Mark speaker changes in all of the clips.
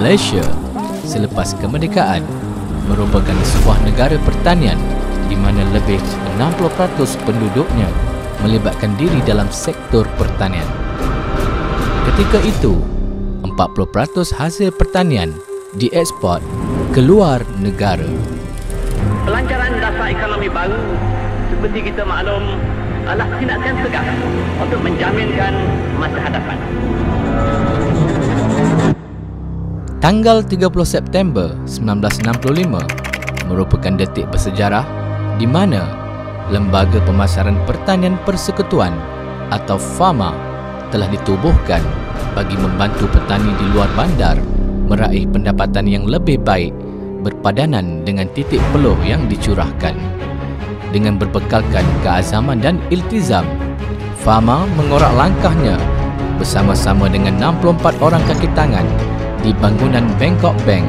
Speaker 1: Malaysia selepas kemerdekaan merupakan sebuah negara pertanian di mana lebih 60% penduduknya melibatkan diri dalam sektor pertanian. Ketika itu, 40% hasil pertanian diekspor keluar negara.
Speaker 2: Pelancaran dasar ekonomi baru seperti kita maklum adalah tindakan tegas untuk menjaminkan masa hadapan.
Speaker 1: Tanggal 30 September 1965 merupakan detik bersejarah di mana Lembaga Pemasaran Pertanian Persekutuan atau FAMA telah ditubuhkan bagi membantu petani di luar bandar meraih pendapatan yang lebih baik berpadanan dengan titik peluh yang dicurahkan. Dengan berbekalkan keazaman dan iltizam, FAMA mengorak langkahnya bersama-sama dengan 64 orang kaki tangan di bangunan Bangkok Bank,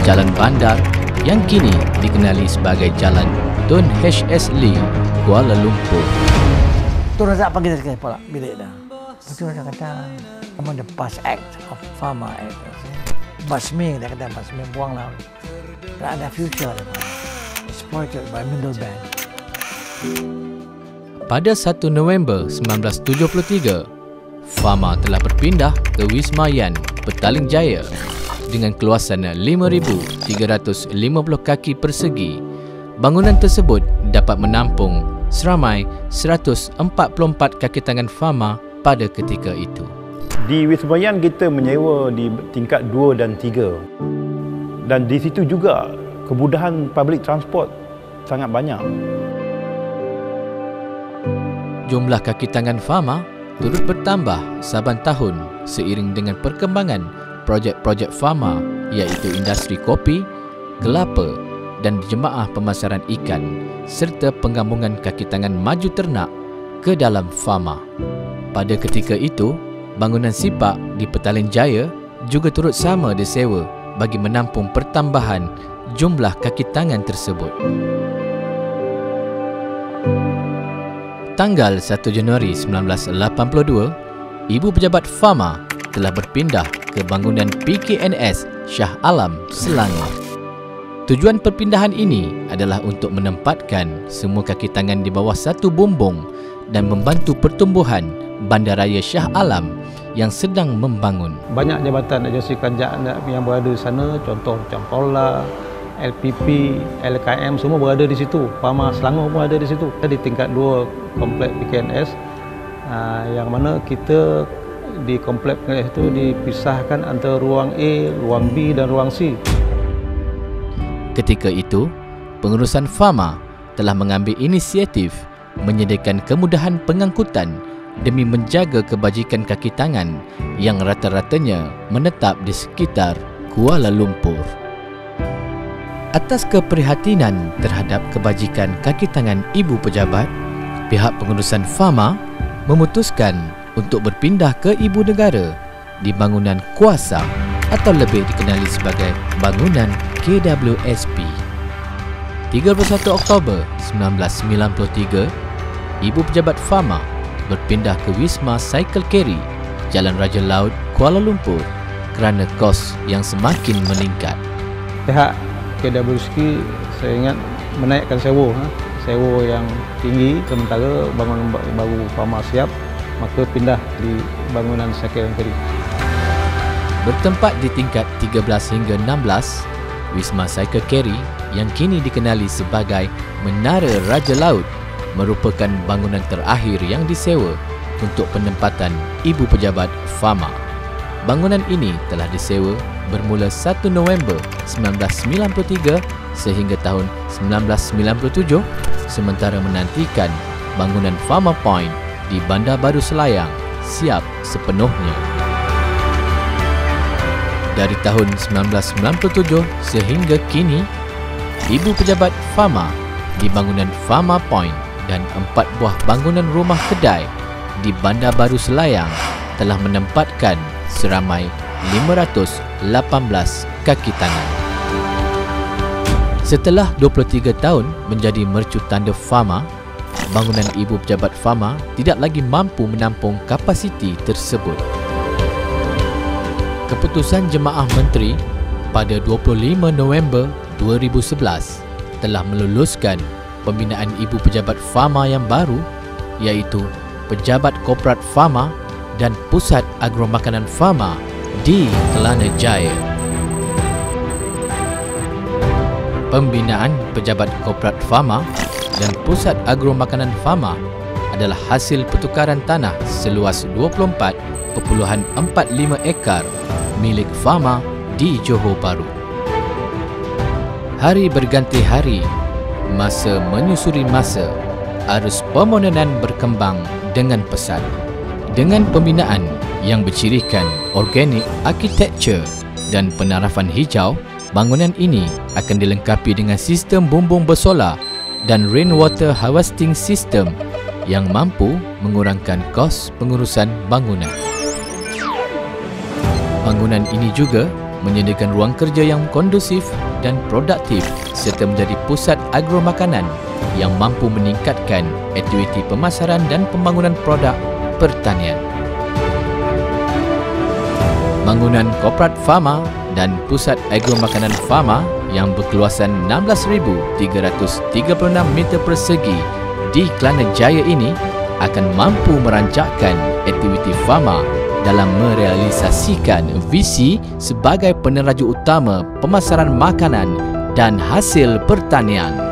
Speaker 1: Jalan Bandar yang kini dikenali sebagai Jalan Tun H.S. Lee, Kuala Lumpur.
Speaker 3: Tu Razak panggil saya pula bilik dah. Lepas tu dia kata, "Kamu the past act of FAMA act." Basmi, dia kata basmi buanglah. Tak ada future. Exploited by middleman.
Speaker 1: Pada 1 November 1973, FAMA telah berpindah ke Wisma Yan, Petaling Jaya dengan keluasan 5,350 kaki persegi. Bangunan tersebut dapat menampung seramai 144 kaki tangan FAMA pada ketika itu.
Speaker 4: Di Wisma Yan kita menyewa di tingkat 2 dan 3. Dan di situ juga kemudahan public transport sangat banyak.
Speaker 1: Jumlah kaki tangan FAMA turut bertambah saban tahun seiring dengan perkembangan projek-projek FAMA iaitu industri kopi, kelapa dan jemaah pemasaran ikan serta penggabungan kaki tangan maju ternak ke dalam FAMA. Pada ketika itu, bangunan sipak di Petaling Jaya juga turut sama disewa bagi menampung pertambahan jumlah kaki tangan tersebut. Tanggal 1 Januari 1982, Ibu Pejabat FAMA telah berpindah ke bangunan PKNS Shah Alam, Selangor. Tujuan perpindahan ini adalah untuk menempatkan semua kaki tangan di bawah satu bumbung dan membantu pertumbuhan Bandaraya Shah Alam yang sedang membangun.
Speaker 5: Banyak jabatan agensi kerajaan yang berada di sana, contoh macam Paula, LPP, LKM semua berada di situ. FAMA Selangor pun ada di situ. Di tingkat 2 komplek PKNS yang mana kita di komplek PKNS itu dipisahkan antara ruang A, ruang B dan ruang C.
Speaker 1: Ketika itu, pengurusan FAMA telah mengambil inisiatif menyediakan kemudahan pengangkutan demi menjaga kebajikan kaki tangan yang rata-ratanya menetap di sekitar Kuala Lumpur. Atas keprihatinan terhadap kebajikan kaki tangan Ibu Pejabat, pihak pengurusan FAMA memutuskan untuk berpindah ke Ibu Negara di bangunan kuasa atau lebih dikenali sebagai bangunan KWSP. 31 Oktober 1993, Ibu Pejabat FAMA berpindah ke Wisma Cycle Carry, Jalan Raja Laut, Kuala Lumpur kerana kos yang semakin meningkat.
Speaker 5: Pihak KWSP saya ingat menaikkan sewa yang tinggi, sementara bangunan baru FAMA siap, maka pindah di bangunan Cycle Carry.
Speaker 1: Bertempat di tingkat 13 hingga 16, Wisma Cycle Carry yang kini dikenali sebagai Menara Raja Laut merupakan bangunan terakhir yang disewa untuk penempatan Ibu Pejabat FAMA. Bangunan ini telah disewa bermula 1 November 1993 sehingga tahun 1997, sementara menantikan bangunan FAMA Point di Bandar Baru Selayang siap sepenuhnya. Dari tahun 1997 sehingga kini, Ibu Pejabat FAMA di bangunan FAMA Point dan 4 buah bangunan rumah kedai di Bandar Baru Selayang telah menempatkan seramai 518 kaki tangan. Setelah 23 tahun menjadi mercu tanda FAMA, bangunan Ibu Pejabat FAMA tidak lagi mampu menampung kapasiti tersebut. Keputusan Jemaah Menteri pada 25 November 2011 telah meluluskan pembinaan Ibu Pejabat Fama yang baru, iaitu Pejabat Korporat Fama dan Pusat Agromakanan Fama di Kelana Jaya. Pembinaan Pejabat Korporat Fama dan Pusat Agromakanan Fama adalah hasil pertukaran tanah seluas 24.45 ekar milik Fama di Johor Bahru. Hari berganti hari, masa menyusuri masa, arus pemodenan berkembang dengan pesat. Dengan pembinaan yang bercirikan organik architecture dan penarafan hijau, bangunan ini akan dilengkapi dengan sistem bumbung bersolar dan rainwater harvesting system yang mampu mengurangkan kos pengurusan bangunan. Bangunan ini juga menyediakan ruang kerja yang kondusif dan produktif serta menjadi pusat agromakanan yang mampu meningkatkan aktiviti pemasaran dan pembangunan produk pertanian. Bangunan Korporat Fama dan Pusat Agromakanan Fama yang berkeluasan 16,336 meter persegi di Kelana Jaya ini akan mampu merancangkan aktiviti Fama dalam merealisasikan visi sebagai peneraju utama pemasaran makanan dan hasil pertanian.